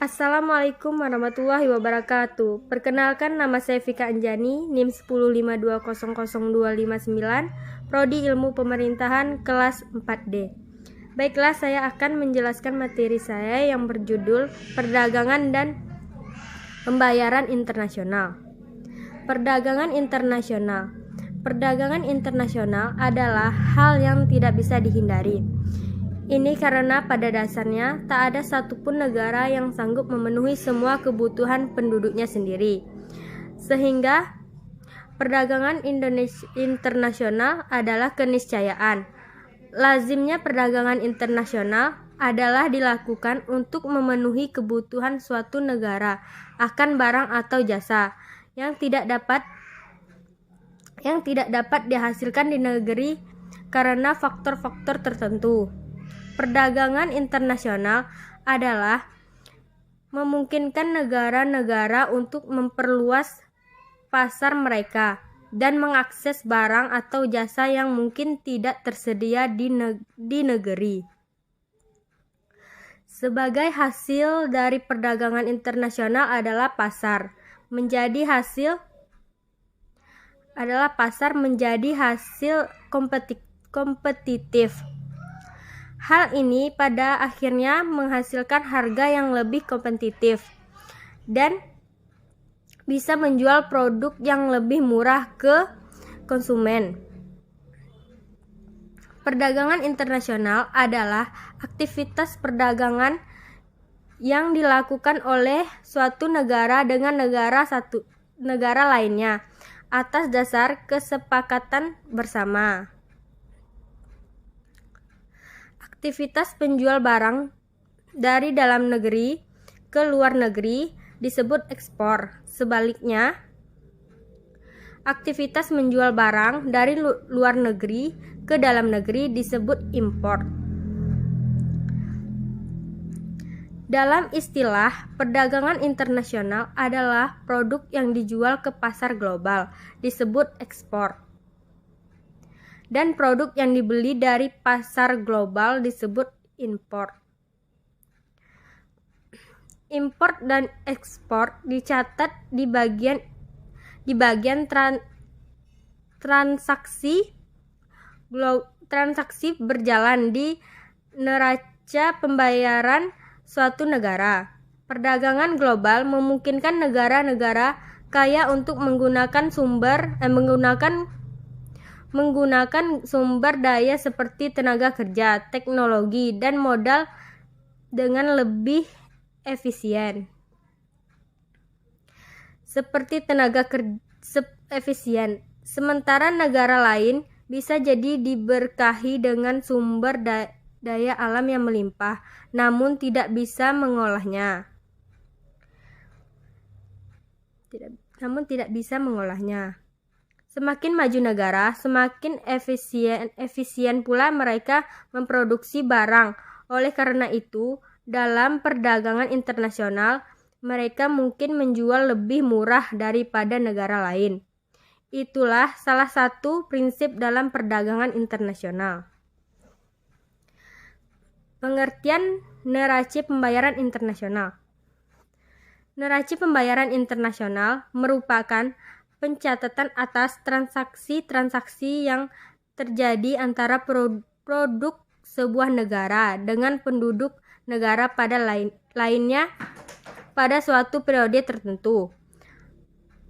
Assalamualaikum warahmatullahi wabarakatuh. Perkenalkan, nama saya Vika Anjani, NIM 105200259, Prodi Ilmu Pemerintahan kelas 4D. Baiklah, saya akan menjelaskan materi saya yang berjudul Perdagangan dan Pembayaran Internasional. Perdagangan internasional. Perdagangan internasional adalah hal yang tidak bisa dihindari. Ini karena pada dasarnya tak ada satupun negara yang sanggup memenuhi semua kebutuhan penduduknya sendiri. Sehingga perdagangan internasional adalah keniscayaan. Lazimnya perdagangan internasional adalah dilakukan untuk memenuhi kebutuhan suatu negara akan barang atau jasa yang tidak dapat dihasilkan di negeri karena faktor-faktor tertentu. Perdagangan internasional adalah memungkinkan negara-negara untuk memperluas pasar mereka dan mengakses barang atau jasa yang mungkin tidak tersedia di negeri. Sebagai hasil dari perdagangan internasional adalah pasar menjadi hasil kompetitif. Hal ini pada akhirnya menghasilkan harga yang lebih kompetitif dan bisa menjual produk yang lebih murah ke konsumen. Perdagangan internasional adalah aktivitas perdagangan yang dilakukan oleh suatu negara dengan negara lainnya atas dasar kesepakatan bersama. Aktivitas penjual barang dari dalam negeri ke luar negeri disebut ekspor. Sebaliknya, aktivitas menjual barang dari luar negeri ke dalam negeri disebut impor. Dalam istilah, perdagangan internasional adalah produk yang dijual ke pasar global, disebut ekspor. Dan produk yang dibeli dari pasar global disebut impor. Impor dan ekspor dicatat di bagian transaksi berjalan di neraca pembayaran suatu negara. Perdagangan global memungkinkan negara-negara kaya untuk menggunakan sumber daya seperti tenaga kerja, teknologi, dan modal dengan lebih efisien. Sementara negara lain bisa jadi diberkahi dengan sumber daya alam yang melimpah, namun tidak bisa mengolahnya. Semakin maju negara, semakin efisien pula mereka memproduksi barang. Oleh karena itu, dalam perdagangan internasional, mereka mungkin menjual lebih murah daripada negara lain. Itulah salah satu prinsip dalam perdagangan internasional. Pengertian neraca pembayaran internasional. Neraca pembayaran internasional merupakan pencatatan atas transaksi-transaksi yang terjadi antara produk sebuah negara dengan penduduk negara lainnya pada suatu periode tertentu.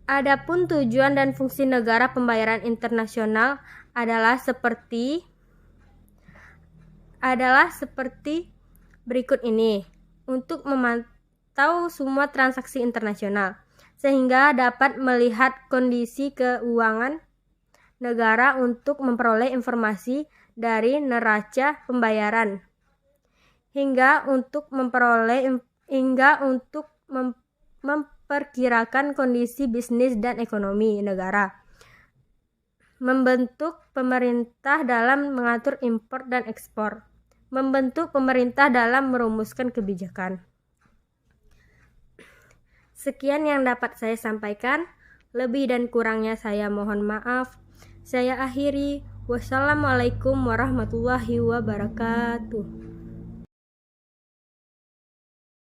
Adapun tujuan dan fungsi negara pembayaran internasional adalah seperti berikut ini. Untuk memantau semua transaksi internasional, sehingga dapat melihat kondisi keuangan negara untuk memperoleh informasi dari neraca pembayaran, hingga untuk memperkirakan kondisi bisnis dan ekonomi negara. Membentuk pemerintah dalam mengatur impor dan ekspor. Membentuk pemerintah dalam merumuskan kebijakan. Sekian yang dapat saya sampaikan. Lebih dan kurangnya saya mohon maaf. Saya akhiri. Wassalamualaikum warahmatullahi wabarakatuh.